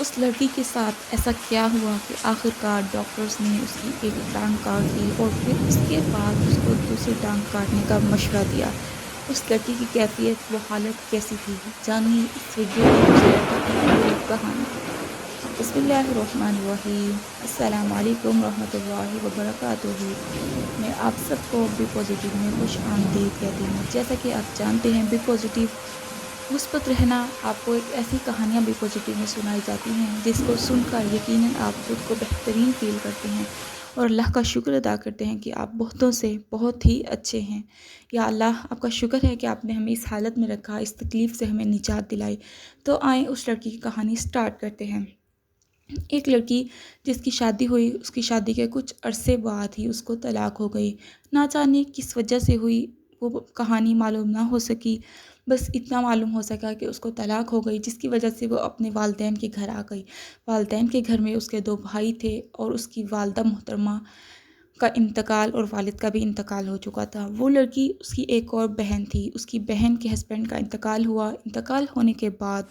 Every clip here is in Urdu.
اس لڑکی کے ساتھ ایسا کیا ہوا کہ آخر کار ڈاکٹرز نے اس کی ایک ٹانگ کاٹ دی اور پھر اس کے بعد اس کو دوسری ٹانگ کاٹنے کا مشورہ دیا۔ اس لڑکی کی کیفیت و حالت کیسی تھی؟ جانیے اس ویڈیو میں اس لڑکی کی پوری کہانی۔ بسم اللہ الرحمن الرحیم۔ السلام علیکم ورحمۃ اللہ وبرکاتہ۔ میں آپ سب کو بی پازیٹیو میں خوش آمدید کہتی ہوں۔ جیسا کہ آپ جانتے ہیں، بی پازیٹیو مثبت رہنا، آپ کو ایک ایسی کہانیاں بی پازیٹیو میں سنائی جاتی ہیں جس کو سن کر یقیناً آپ خود کو بہترین فیل کرتے ہیں اور اللہ کا شکر ادا کرتے ہیں کہ آپ بہتوں سے بہت ہی اچھے ہیں۔ یا اللہ، آپ کا شکر ہے کہ آپ نے ہمیں اس حالت میں رکھا، اس تکلیف سے ہمیں نجات دلائی۔ تو آئیں اس لڑکی کی کہانی سٹارٹ کرتے ہیں۔ ایک لڑکی جس کی شادی ہوئی، اس کی شادی کے کچھ عرصے بعد ہی اس کو طلاق ہو گئی۔ نہ جانے کس وجہ سے ہوئی، وہ کہانی معلوم نہ ہو سکی، بس اتنا معلوم ہو سکا کہ اس کو طلاق ہو گئی، جس کی وجہ سے وہ اپنے والدین کے گھر آ گئی۔ والدین کے گھر میں اس کے 2 بھائی تھے اور اس کی والدہ محترمہ کا انتقال اور والد کا بھی انتقال ہو چکا تھا۔ وہ لڑکی، اس کی ایک اور بہن تھی، اس کی بہن کے ہسبینڈ کا انتقال ہوا۔ انتقال ہونے کے بعد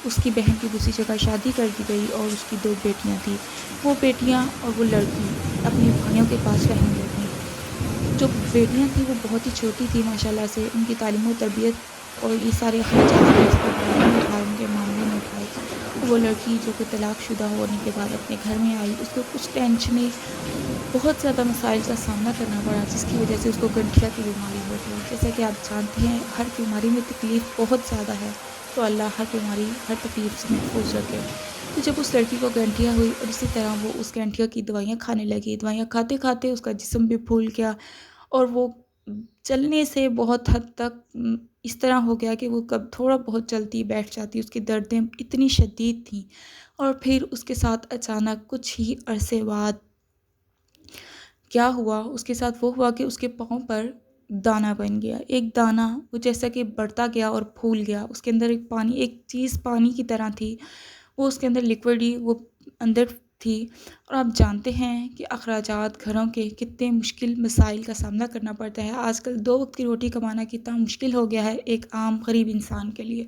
اس کی بہن کی دوسری جگہ شادی کر دی گئی اور اس کی 2 بیٹیاں تھیں۔ وہ بیٹیاں اور وہ لڑکی اپنے بھائیوں کے پاس رہنے لگیں۔ جو بیٹیاں تھیں وہ بہت ہی چھوٹی تھی ماشاءاللہ سے، ان کی تعلیم و تربیت اور یہ سارے اخراجات جو اس کے بھائیوں نے اٹھائے، ان کے معاملے نے اٹھائے۔ وہ لڑکی جو کہ طلاق شدہ ہونے کے بعد اپنے گھر میں آئی، اس کو کچھ ٹینشنیں، بہت زیادہ مسائل کا سامنا کرنا پڑا، جس کی وجہ سے اس کو گٹھیا کی بیماری ہو گئی۔ جیسا کہ آپ جانتے ہیں، ہر بیماری میں تکلیف بہت زیادہ ہے، تو اللہ ہر بیماری، ہر تکلیف سے محفوظ رکھے۔ تو جب اس لڑکی کو گٹھیا ہوئی اور اسی طرح وہ اس گٹھیا کی دوائیاں کھانے لگی، دوائیاں کھاتے کھاتے اس کا جسم بھی پھول گیا اور وہ چلنے سے بہت حد تک اس طرح ہو گیا کہ وہ کب تھوڑا بہت چلتی بیٹھ جاتی، اس کی دردیں اتنی شدید تھیں۔ اور پھر اس کے ساتھ اچانک کچھ ہی عرصے بعد کیا ہوا، اس کے ساتھ وہ ہوا کہ اس کے پاؤں پر دانہ بن گیا۔ ایک دانہ وہ جیسا کہ بڑھتا گیا اور پھول گیا، اس کے اندر ایک چیز پانی کی طرح تھی، وہ اس کے اندر لیکوڈ ہی وہ اندر تھی۔ اور آپ جانتے ہیں کہ اخراجات گھروں کے کتنے مشکل مسائل کا سامنا کرنا پڑتا ہے۔ آج کل 2 وقت کی روٹی کمانا کتنا مشکل ہو گیا ہے ایک عام غریب انسان کے لیے۔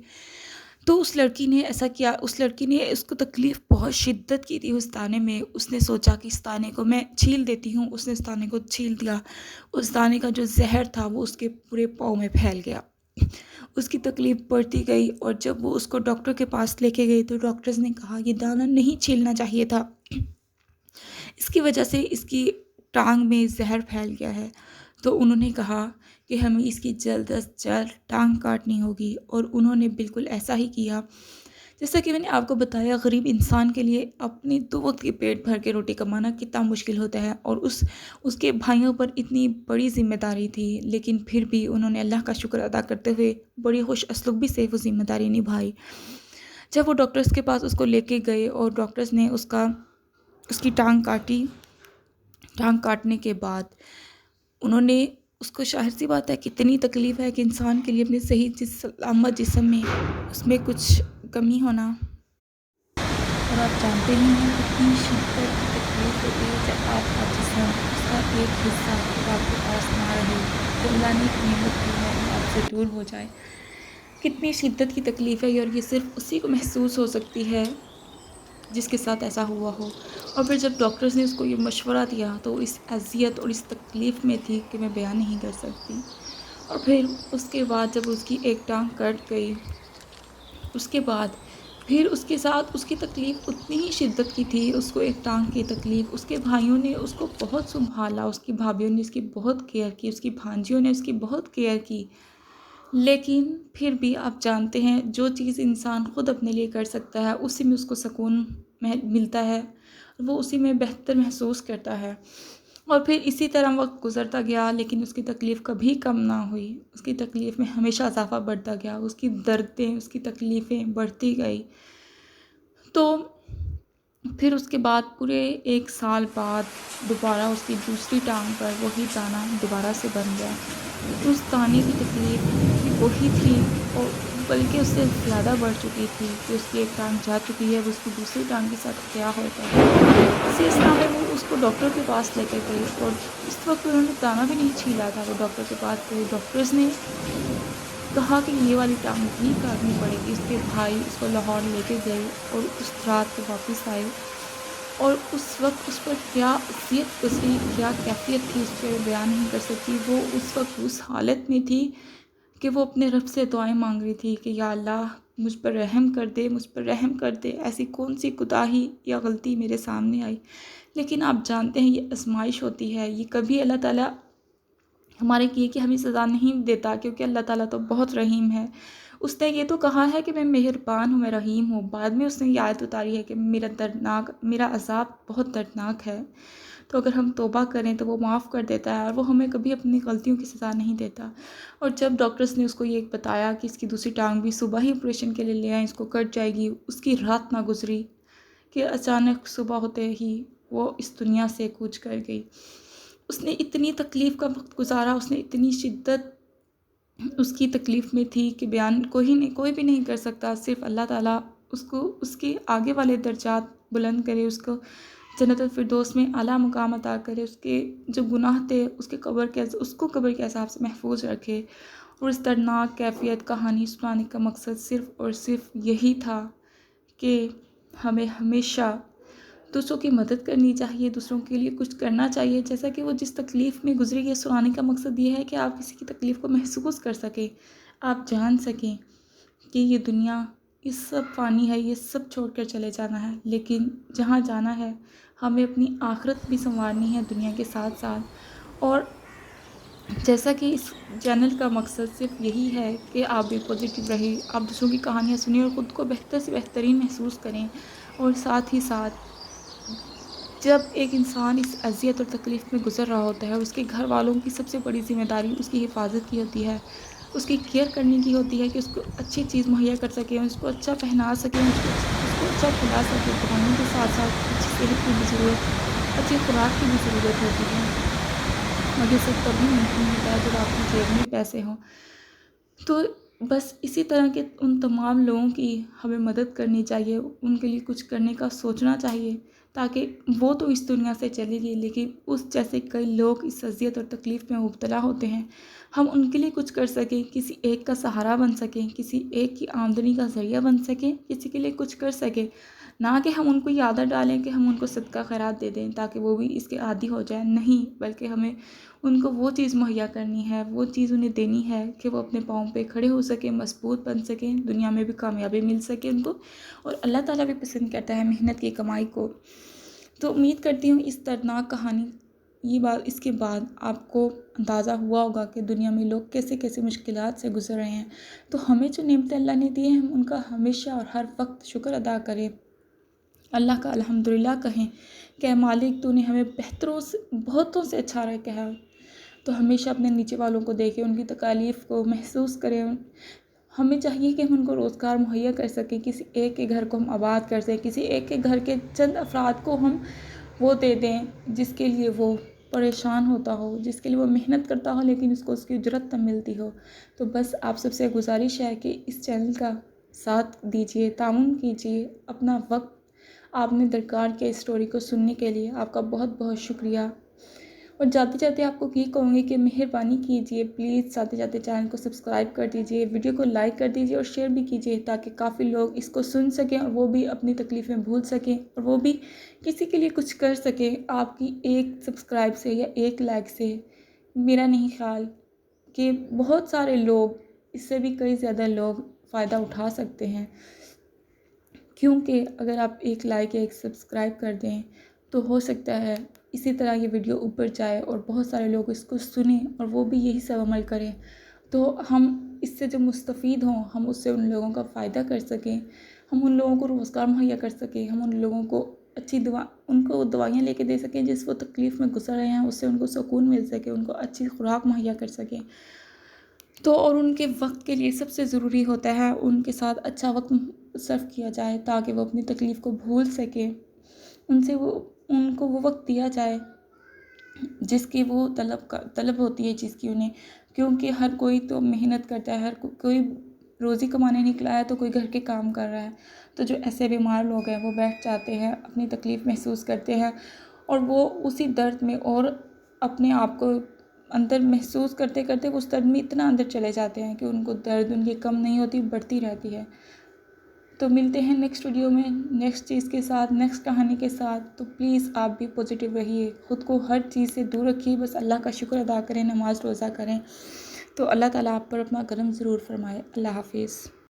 تو اس لڑکی نے ایسا کیا، اس لڑکی نے، اس کو تکلیف بہت شدت کی تھی اس دانے میں۔ اس نے سوچا کہ اس دانے کو میں چھیل دیتی ہوں۔ اس نے اس دانے کو چھیل دیا۔ اس دانے کا جو زہر تھا وہ اس کے پورے پاؤں میں پھیل گیا۔ اس کی تکلیف بڑھتی گئی اور جب وہ اس کو ڈاکٹر کے پاس لے کے گئی تو ڈاکٹرز نے کہا یہ دانہ نہیں چھیلنا چاہیے تھا، اس کی وجہ سے اس کی ٹانگ میں زہر پھیل گیا ہے۔ تو انہوں نے کہا کہ ہمیں اس کی جلد از جلد ٹانگ کاٹنی ہوگی، اور انہوں نے بالکل ایسا ہی کیا۔ جیسا کہ میں نے آپ کو بتایا، غریب انسان کے لیے اپنی 2 وقت کے پیٹ بھر کے روٹی کمانا کتنا مشکل ہوتا ہے، اور اس کے بھائیوں پر اتنی بڑی ذمہ داری تھی، لیکن پھر بھی انہوں نے اللہ کا شکر ادا کرتے ہوئے بڑی خوش اسلوبی سے وہ ذمہ داری نبھائی۔ جب وہ ڈاکٹرز کے پاس اس کو لے کے گئے اور ڈاکٹرز نے اس کی ٹانگ کاٹی، ٹانگ کاٹنے کے بعد انہوں نے اس کو، ظاہر سی بات ہے کتنی تکلیف ہے کہ انسان کے لیے اپنے صحیح سلامت جسم میں اس میں کچھ کمی ہونا، اور آپ جانتے ہی ہیں کتنی شدت کی تکلیف ہوتی ہے جب آپ کا جسم، اس کا ایک حصہ آپ کے پاس نہ رہے، تو اللہ نے ایک نعمت دی ہے کہ آپ سے دور ہو جائے۔ کتنی شدت کی تکلیف ہے، اور یہ صرف اسی کو محسوس ہو سکتی ہے جس کے ساتھ ایسا ہوا ہو۔ اور پھر جب ڈاکٹرز نے اس کو یہ مشورہ دیا تو اس اذیت اور اس تکلیف میں تھی کہ میں بیان نہیں کر سکتی۔ اور پھر اس کے بعد جب اس کی ایک ٹانگ کٹ گئی، اس کے بعد پھر اس کے ساتھ اس کی تکلیف اتنی ہی شدت کی تھی، اس کو ایک ٹانگ کی تکلیف، اس کے بھائیوں نے اس کو بہت سنبھالا، اس کی بھابھیوں نے اس کی بہت کیئر کی، اس کی بھانجیوں نے اس کی بہت کیئر کی، لیکن پھر بھی آپ جانتے ہیں جو چیز انسان خود اپنے لیے کر سکتا ہے اسی میں اس کو سکون ملتا ہے، وہ اسی میں بہتر محسوس کرتا ہے۔ اور پھر اسی طرح وقت گزرتا گیا، لیکن اس کی تکلیف کبھی کم نہ ہوئی، اس کی تکلیف میں ہمیشہ اضافہ بڑھتا گیا، اس کی دردیں، اس کی تکلیفیں بڑھتی گئی۔ تو پھر اس کے بعد پورے 1 سال بعد دوبارہ اس کی دوسری ٹانگ پر وہی دانہ دوبارہ سے بن گیا۔ اس دانے کی تکلیف بھی وہی تھی، اور بلکہ اس سے زیادہ بڑھ چکی تھی کہ اس کی ایک ٹانگ جا چکی ہے، وہ اس کی دوسری ٹانگ کے ساتھ کیا ہوتا ہے۔ اسی اسنا میں وہ اس کو ڈاکٹر کے پاس لے کے گئی، اور اس وقت انہوں نے دانہ بھی نہیں چھیلا تھا، وہ ڈاکٹر کے پاس گئی۔ ڈاکٹرز نے کہا کہ یہ والی ٹانگ بھی کاٹنی پڑے گی۔ اس کے بھائی اس کو لاہور لے کے گئے اور اس رات کو واپس آئے، اور اس وقت اس پر کیا اذیت گزری، کیا کیفیت تھی، اس پہ بیان نہیں کر سکتی۔ وہ اس وقت اس حالت میں تھی کہ وہ اپنے رب سے دعائیں مانگ رہی تھی کہ یا اللہ مجھ پر رحم کر دے، مجھ پر رحم کر دے، ایسی کون سی کوتاہی یا غلطی میرے سامنے آئی۔ لیکن آپ جانتے ہیں یہ آزمائش ہوتی ہے، یہ کبھی اللہ تعالیٰ ہمارے کیے کہ ہمیں سزا نہیں دیتا، کیونکہ اللہ تعالیٰ تو بہت رحیم ہے۔ اس نے یہ تو کہا ہے کہ میں مہربان ہوں، میں رحیم ہوں، بعد میں اس نے یہ آیت اتاری ہے کہ میرا عذاب بہت دردناک ہے۔ تو اگر ہم توبہ کریں تو وہ معاف کر دیتا ہے، اور وہ ہمیں کبھی اپنی غلطیوں کی سزا نہیں دیتا۔ اور جب ڈاکٹرز نے اس کو یہ بتایا کہ اس کی دوسری ٹانگ بھی صبح ہی آپریشن کے لیے لے آئیں، اس کو کٹ جائے گی، اس کی رات نہ گزری کہ اچانک صبح ہوتے ہی وہ اس دنیا سے کوچ کر گئی۔ اس نے اتنی تکلیف کا وقت گزارا، اس نے اتنی شدت اس کی تکلیف میں تھی کہ بیان کوئی بھی نہیں کر سکتا، صرف اللہ تعالیٰ اس کے آگے والے درجات بلند کرے، اس کو جنت الفردوس میں اعلیٰ مقام عطا کرے، اس کے جو گناہ تھے اس کو قبر کے عذاب سے محفوظ رکھے۔ اور اس دردناک کیفیت کہانی سنانے کا مقصد صرف اور صرف یہی تھا کہ ہمیں ہمیشہ دوسروں کی مدد کرنی چاہیے، دوسروں کے لیے کچھ کرنا چاہیے، جیسا کہ وہ جس تکلیف میں گزری ہے۔ سنانے کا مقصد یہ ہے کہ آپ کسی کی تکلیف کو محسوس کر سکیں، آپ جان سکیں کہ یہ دنیا یہ سب فانی ہے، یہ سب چھوڑ کر چلے جانا ہے، لیکن جہاں جانا ہے ہمیں اپنی آخرت بھی سنوارنی ہے دنیا کے ساتھ ساتھ۔ اور جیسا کہ اس چینل کا مقصد صرف یہی ہے کہ آپ بھی پازیٹیو رہیں، آپ دوسروں کی کہانیاں سنیں اور خود کو بہتر سے بہترین محسوس کریں، اور ساتھ ہی ساتھ جب ایک انسان اس اذیت اور تکلیف میں گزر رہا ہوتا ہے، اس کے گھر والوں کی سب سے بڑی ذمہ داری اس کی حفاظت کی ہوتی ہے، اس کی کیئر کرنے کی ہوتی ہے کہ اس کو اچھی چیز مہیا کر سکیں، اس کو اچھا پہنا سکیں، اس کو اچھا کھلا سکیں۔ دوائیوں کے ساتھ ساتھ اچھی صحت کی بھی ضرورت، اچھی خوراک کی بھی ضرورت ہوتی ہے، اور یہ سب تبھی ممکن ہوتا ہے جب آپ کی جیب میں پیسے ہوں۔ تو بس اسی طرح کے ان تمام لوگوں کی ہمیں مدد کرنی چاہیے، ان کے لیے کچھ کرنے کا سوچنا چاہیے، تاکہ وہ تو اس دنیا سے چلے گی، لیکن اس جیسے کئی لوگ اس اذیت اور تکلیف میں مبتلا ہوتے ہیں، ہم ان کے لیے کچھ کر سکیں، کسی ایک کا سہارا بن سکیں، کسی ایک کی آمدنی کا ذریعہ بن سکیں، کسی کے لیے کچھ کر سکیں۔ نہ کہ ہم ان کو یہ عادت ڈالیں کہ ہم ان کو صدقہ خیرات دے دیں تاکہ وہ بھی اس کے عادی ہو جائیں، نہیں، بلکہ ہمیں ان کو وہ چیز مہیا کرنی ہے، وہ چیز انہیں دینی ہے کہ وہ اپنے پاؤں پہ کھڑے ہو سکیں، مضبوط بن سکیں، دنیا میں بھی کامیابی مل سکے ان کو، اور اللہ تعالیٰ بھی پسند کرتا ہے محنت کی کمائی کو۔ تو امید کرتی ہوں اس دردناک کہانی اس کے بعد آپ کو اندازہ ہوا ہوگا کہ دنیا میں لوگ کیسے کیسے مشکلات سے گزر رہے ہیں۔ تو ہمیں جو نعمتیں اللہ نے دی ہیں ہم ان کا ہمیشہ اور ہر وقت شکر ادا کریں، اللہ کا الحمدللہ کہیں کہ اے مالک تو نے ہمیں بہتوں سے اچھا رکھا ہے۔ تو ہمیشہ اپنے نیچے والوں کو دیکھیں، ان کی تکالیف کو محسوس کریں، ہمیں چاہیے کہ ہم ان کو روزگار مہیا کر سکیں، کسی ایک کے گھر کو ہم آباد کر سکیں، کسی ایک کے گھر کے چند افراد کو ہم وہ دے دیں جس کے لیے وہ پریشان ہوتا ہو، جس کے لیے وہ محنت کرتا ہو لیکن اس کو اس کی اجرت نہ ملتی ہو۔ تو بس آپ سب سے گزارش ہے کہ اس چینل کا ساتھ دیجیے، تعاون کیجیے، اپنا وقت آپ نے درکار کیا اس اسٹوری کو سننے کے لیے، آپ کا بہت بہت شکریہ۔ اور جاتے جاتے آپ کو یہ کہوں گی کہ مہربانی کیجیے، پلیز جاتے جاتے چینل کو سبسکرائب کر دیجیے، ویڈیو کو لائک کر دیجیے اور شیئر بھی کیجیے تاکہ کافی لوگ اس کو سن سکیں اور وہ بھی اپنی تکلیفیں بھول سکیں اور وہ بھی کسی کے لیے کچھ کر سکیں۔ آپ کی ایک سبسکرائب سے یا ایک لائک سے میرا نہیں خیال کہ بہت سارے لوگ، اس سے بھی کئی زیادہ لوگ فائدہ اٹھا سکتے ہیں، کیونکہ اگر آپ ایک لائک یا ایک سبسکرائب کر دیں تو ہو سکتا ہے اسی طرح یہ ویڈیو اوپر جائے اور بہت سارے لوگ اس کو سنیں اور وہ بھی یہی سب عمل کریں، تو ہم اس سے جو مستفید ہوں ہم اس سے ان لوگوں کا فائدہ کر سکیں، ہم ان لوگوں کو روزگار مہیا کر سکیں، ہم ان لوگوں کو ان کو دوائیاں لے کے دے سکیں جس وہ تکلیف میں گزر رہے ہیں، اس سے ان کو سکون مل سکے، ان کو اچھی خوراک مہیا کر سکیں۔ تو اور ان کے وقت کے لیے سب سے ضروری ہوتا ہے ان کے ساتھ اچھا وقت صرف کیا جائے تاکہ وہ اپنی تکلیف کو بھول سکیں، ان کو وہ وقت دیا جائے جس کی وہ طلب ہوتی ہے، جس کی انہیں، کیونکہ ہر کوئی تو محنت کرتا ہے، ہر کوئی روزی کمانے نکلا ہے تو کوئی گھر کے کام کر رہا ہے، تو جو ایسے بیمار لوگ ہیں وہ بیٹھ جاتے ہیں، اپنی تکلیف محسوس کرتے ہیں اور وہ اسی درد میں اور اپنے آپ کو اندر محسوس کرتے کرتے وہ صدمے اتنا اندر چلے جاتے ہیں کہ ان کو درد ان کی کم نہیں ہوتی، بڑھتی رہتی ہے۔ تو ملتے ہیں نیکسٹ ویڈیو میں نیکسٹ چیز کے ساتھ، نیکسٹ کہانی کے ساتھ۔ تو پلیز آپ بھی پازیٹیو رہیے، خود کو ہر چیز سے دور رکھیے، بس اللہ کا شکر ادا کریں، نماز روزہ کریں، تو اللہ تعالیٰ آپ پر اپنا کرم ضرور فرمائے۔ اللہ حافظ۔